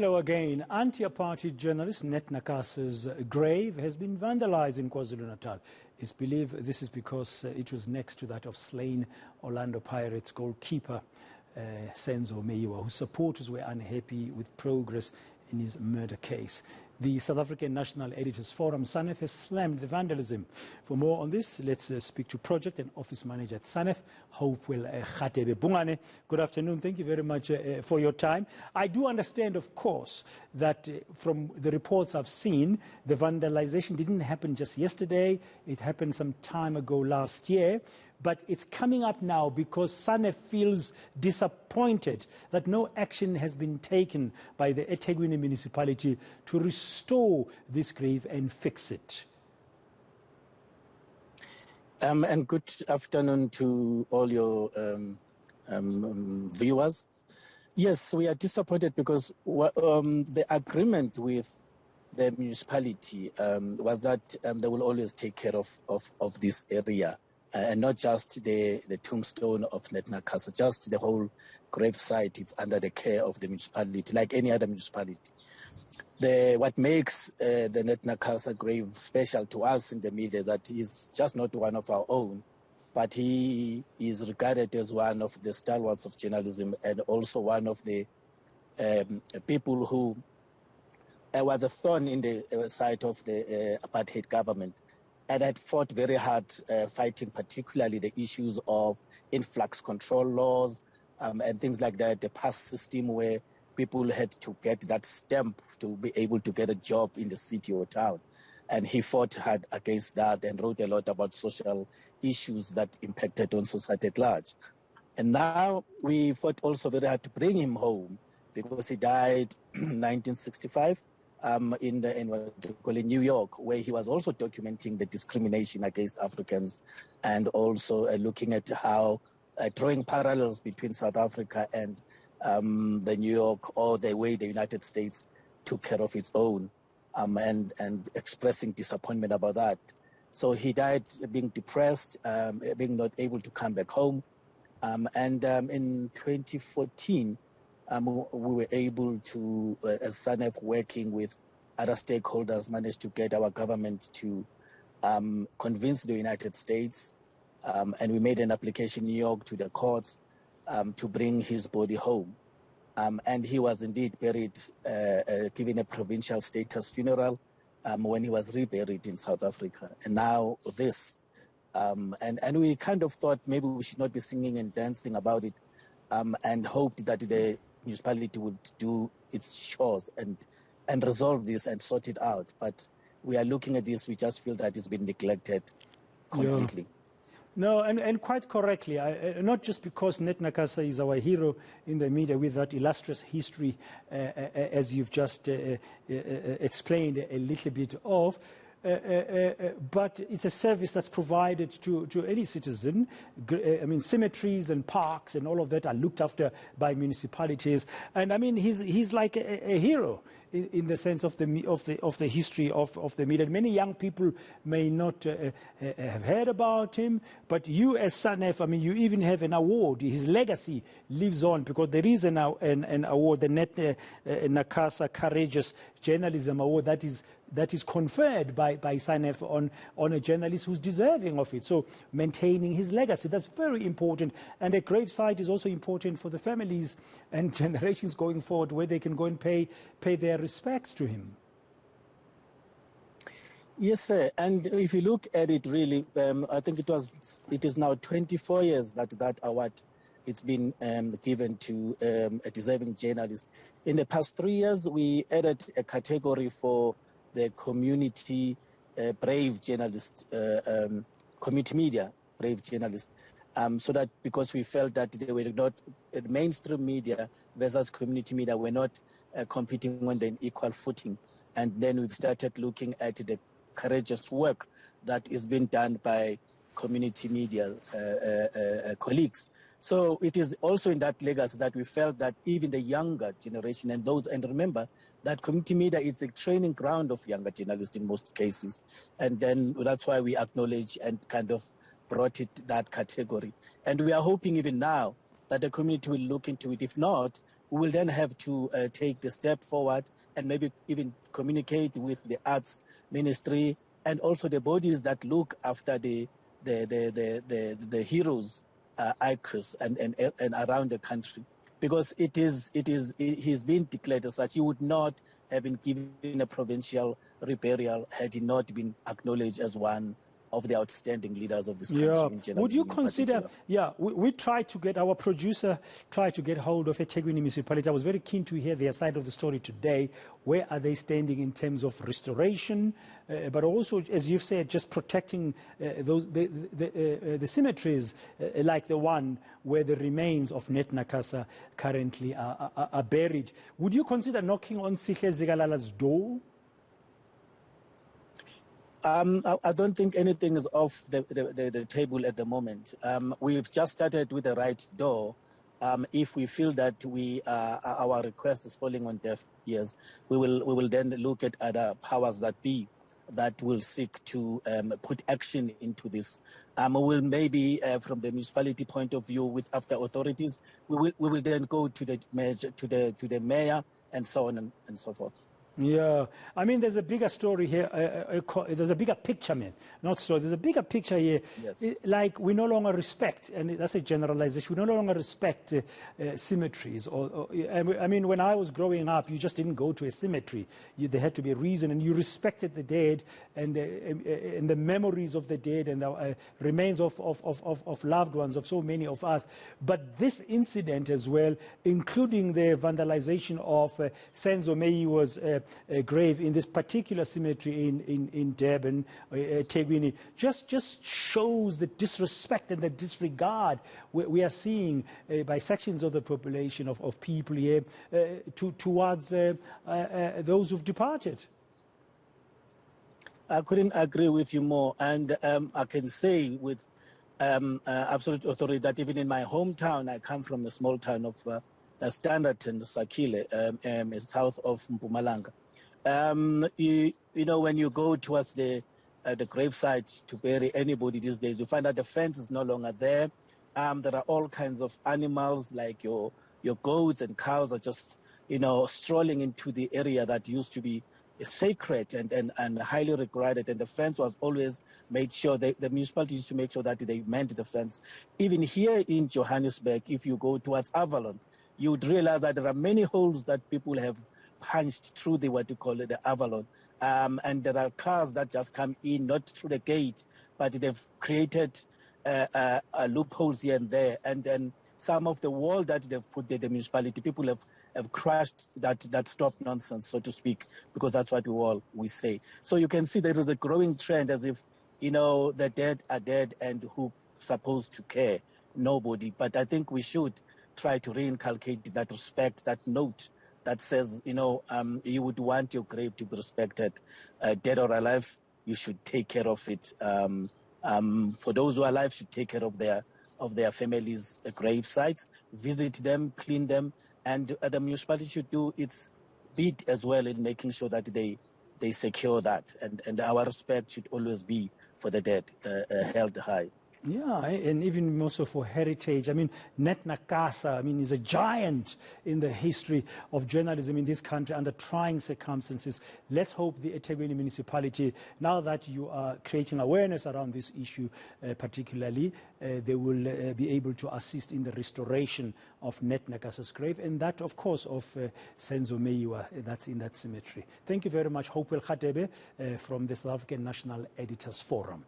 Hello again. Anti-apartheid journalist Nat Nakasa's grave has been vandalized in KwaZulu-Natal. It's believed this is because it was next to that of slain Orlando Pirates goalkeeper Senzo Meyiwa, whose supporters were unhappy with progress in his murder case. The South African National Editors Forum, SANEF, has slammed the vandalism. For more on this, let's speak to Project and Office Manager at SANEF, Hopewell Radebe. Bungane, good afternoon. Thank you very much for your time. I do understand, of course, that from the reports I've seen, the vandalization didn't happen just yesterday. It happened some time ago last year. But it's coming up now because SANEF feels disappointed that no action has been taken by the eThekwini municipality to restore this grave and fix it. And good afternoon to all your viewers. Yes, we are disappointed because the agreement with the municipality was that they will always take care of this area. And not just the tombstone of Nat Nakasa, just the whole grave site. It's under the care of the municipality, like any other municipality. What makes the Nat Nakasa grave special to us in the media is that he's just not one of our own, but he is regarded as one of the stalwarts of journalism and also one of the people who was a thorn in the side of the apartheid government. And had fought very hard fighting particularly the issues of influx control laws and things like that, the pass system where people had to get that stamp to be able to get a job in the city or town. And he fought hard against that and wrote a lot about social issues that impacted on society at large. And now we fought also very hard to bring him home because he died in 1965. In New York, where he was also documenting the discrimination against Africans and also looking at how, drawing parallels between South Africa and the New York or the way the United States took care of its own and expressing disappointment about that. So he died being depressed, being not able to come back home. And in 2014, we were able to, as SANEF, working with other stakeholders, managed to get our government to convince the United States, and we made an application in New York to the courts to bring his body home. And he was indeed buried, given a provincial status funeral when he was reburied in South Africa. And now this, and we kind of thought maybe we should not be singing and dancing about it, and hoped that the municipality would do its chores and resolve this and sort it out. But we are looking at this, we just feel that it's been neglected completely. Yeah. No, and quite correctly, not just because Nat Nakasa is our hero in the media with that illustrious history, as you've just explained a little bit of, but it's a service that's provided to any citizen. I mean, cemeteries and parks and all of that are looked after by municipalities. And I mean, he's like a hero in the sense of the history of the media. Many young people may not have heard about him, but you as SANEF, I mean, you even have an award. His legacy lives on because there is an award, the Nat Nakasa Courageous Journalism Award, that is conferred by SANEF on a journalist who's deserving of it. So maintaining his legacy, that's very important. And a gravesite is also important for the families and generations going forward where they can go and pay their respects to him. Yes, sir. And if you look at it really, I think it is now 24 years that award it's been given to a deserving journalist. In the past 3 years, we added a category for the community brave journalist, community media brave journalist, so that because we felt that they were not mainstream media versus community media were not competing on an equal footing. And then we've started looking at the courageous work that is being done by community media colleagues. So it is also in that legacy that we felt that even the younger generation and remember that community media is a training ground of younger journalists in most cases. And then that's why we acknowledge and kind of brought it that category. And we are hoping even now that the community will look into it. If not, we will then have to take the step forward and maybe even communicate with the arts ministry and also the bodies that look after the heroes' icons and around the country, because he's been declared as such. He would not have been given a provincial burial had he not been acknowledged as one of the outstanding leaders of this country. Yeah. In journalism Would you in consider, particular. we tried to get, our producer tried to get hold of eThekwini municipality. I was very keen to hear their side of the story today. Where are they standing in terms of restoration, but also, as you've said, just protecting the cemeteries like the one where the remains of Nat Nakasa currently are buried. Would you consider knocking on Sihle Zikalala's door? I don't think anything is off the table at the moment. We've just started with the right door. If we feel that our request is falling on deaf ears, we will then look at other powers that be that will seek to put action into this. We will maybe, from the municipality point of view, with after authorities, we will then go to the mayor and so on and so forth. Yeah, I mean, there's a bigger story here. There's a bigger picture, man. Not story. There's a bigger picture here. Yes. Like, we no longer respect, and that's a generalization, we no longer respect cemeteries. I mean, when I was growing up, you just didn't go to a cemetery. There had to be a reason, and you respected the dead and the memories of the dead and the remains of loved ones, of so many of us. But this incident as well, including the vandalization of Senzo Meyiwa's grave in this particular cemetery in Durban, eThekwini, just shows the disrespect and the disregard we are seeing by sections of the population of people here towards those who've departed. I couldn't agree with you more, and I can say with absolute authority that even in my hometown, I come from a small town of Standard and Sakile, south of Mpumalanga. You know, when you go towards the gravesite to bury anybody these days, you find that the fence is no longer there. There are all kinds of animals, like your goats and cows are just, you know, strolling into the area that used to be sacred and highly regarded, and the fence was always made sure, the municipality used to make sure that they manned the fence. Even here in Johannesburg, if you go towards Avalon, you would realize that there are many holes that people have punched through what you call the Avalon. And there are cars that just come in, not through the gate, but they've created loopholes here and there. And then some of the wall that they've put there, the municipality, people have crushed that stop nonsense, so to speak, because that's what we say. So you can see there is a growing trend as if, you know, the dead are dead and who's supposed to care? Nobody. But I think we should try to reinculcate that respect, that note that says, you know, you would want your grave to be respected. Dead or alive, you should take care of it. For those who are alive, should take care of their families' grave sites, visit them, clean them, and the municipality should do its bit as well in making sure that they secure that. And our respect should always be for the dead, held high. Yeah, and even also for heritage. I mean, Nat Nakasa, I mean, is a giant in the history of journalism in this country under trying circumstances. Let's hope the eThekwini municipality, now that you are creating awareness around this issue particularly, they will be able to assist in the restoration of Nat Nakasa's grave, and that, of course, of Senzo Meyiwa, that's in that cemetery. Thank you very much, Hopewell Radebe, from the South African National Editors Forum.